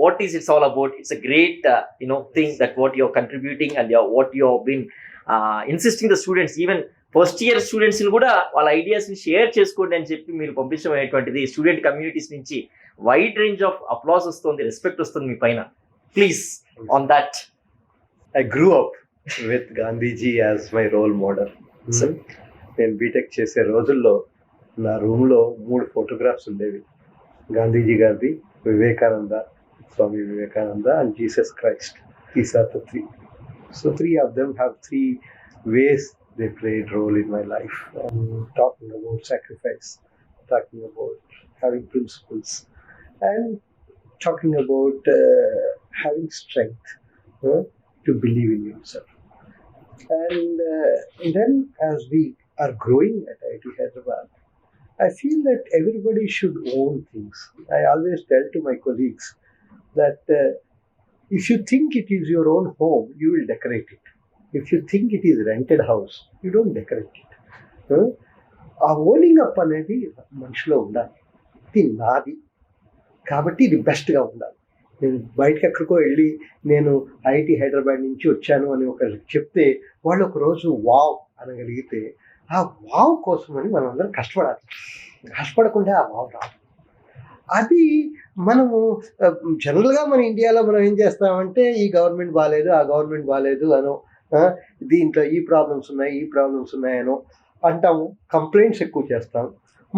what is it's all about. It's a great thing that what you're contributing and what you've been insisting the students, even first year students ని కూడా వాళ్ళ ideas ని share చేసుకోండి అని చెప్పి మీరు పంపించడం అనేటువంటిది స్టూడెంట్ కమ్యూనిటీస్ నుంచి వైడ్ రేంజ్ ఆఫ్ అప్లాస్ వస్తుంది, రెస్పెక్ట్ వస్తుంది మీ పైన. Please on that. I grew up with Gandhiji as my role model. నేను బీటెక్ చేసే రోజుల్లో నా రూమ్లో 3 ఫోటోగ్రాఫ్స్ ఉండేవి. గాంధీజీ గారిది, Vivekananda, Swami Vivekananda and Jesus Christ. These are the 3. So 3 of them have 3 ways they played role in my life. Talking about sacrifice, talking about having principles, and talking about having strength to believe in yourself. And then as we are growing at IIT Hyderabad, I feel that everybody should own things. I always tell to my colleagues that if you think it is your own home, you will decorate it. If you think it is rented house, you don't decorate it. ఆ owning up అనేది మనిషిలో ఉండాలి. ఇది నాది కాబట్టి ఇది బెస్ట్గా ఉండాలి. నేను బయటకు ఎక్కడికో వెళ్ళి నేను ఐఐటి హైదరాబాద్ నుంచి వచ్చాను అని ఒకరికి చెప్తే వాళ్ళు ఒకరోజు వావ్ అనగలిగితే ఆ వావ్ కోసమని మనం అందరం కష్టపడాలి. కష్టపడకుండా ఆ వావ్ రాదు. అది మనము జనరల్గా మన ఇండియాలో మనం ఏం చేస్తామంటే ఈ గవర్నమెంట్ బాగాలేదు, ఆ గవర్నమెంట్ బాగాలేదు అనో, దీంట్లో ఈ ప్రాబ్లమ్స్ ఉన్నాయనో అంటాము. కంప్లైంట్స్ ఎక్కువ చేస్తాం,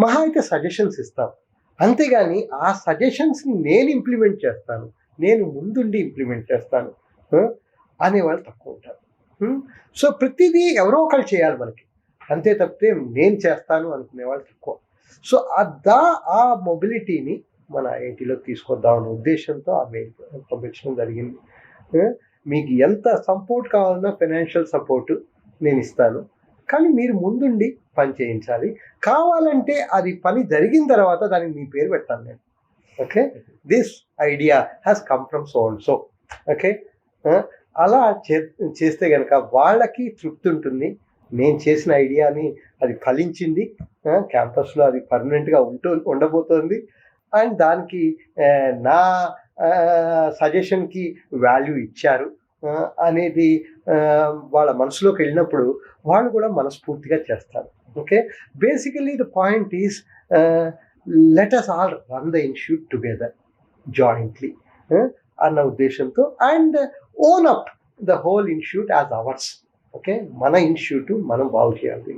మహా అయితే సజెషన్స్ ఇస్తాం. అంతేగాని ఆ సజెషన్స్ని నేను ఇంప్లిమెంట్ చేస్తాను, నేను ముందుండి ఇంప్లిమెంట్ చేస్తాను అనేవాళ్ళు తక్కువ ఉంటారు. సో ప్రతిదీ ఎవరో ఒకళ్ళు చేయాలి మనకి, అంతే తప్పితే నేను చేస్తాను అనుకునేవాళ్ళు తక్కువ. సో ఆ మొబిలిటీని మన ఐఐటీలో తీసుకొద్దాం అనే ఉద్దేశంతో ఆ మెయిల్ పంపించడం జరిగింది. మీకు ఎంత సపోర్ట్ కావాలన్నా ఫైనాన్షియల్ సపోర్ట్ నేను ఇస్తాను, కానీ మీరు ముందుండి పని చేయించాలి. కావాలంటే అది పని జరిగిన తర్వాత దానికి మీ పేరు పెడతాను నేను. Okay, this idea has come from so and so. Okay, అలా చేస్తే కనుక వాళ్ళకి తృప్తి ఉంటుంది. నేను చేసిన ఐడియాని అది ఫలించింది, క్యాంపస్లో అది పర్మనెంట్గా ఉండబోతోంది, అండ్ దానికి నా సజెషన్కి వాల్యూ ఇచ్చారు అనేది వాళ్ళ మనసులోకి వెళ్ళినప్పుడు వాళ్ళు కూడా మనస్ఫూర్తిగా చేస్తారు. Okay, basically the point is let us all run the institute together jointly అన్న ఉద్దేశంతో, and own up the whole institute as hours. Okay, మన ఇన్స్టిట్యూట్ మనం బాగు చేయాలి.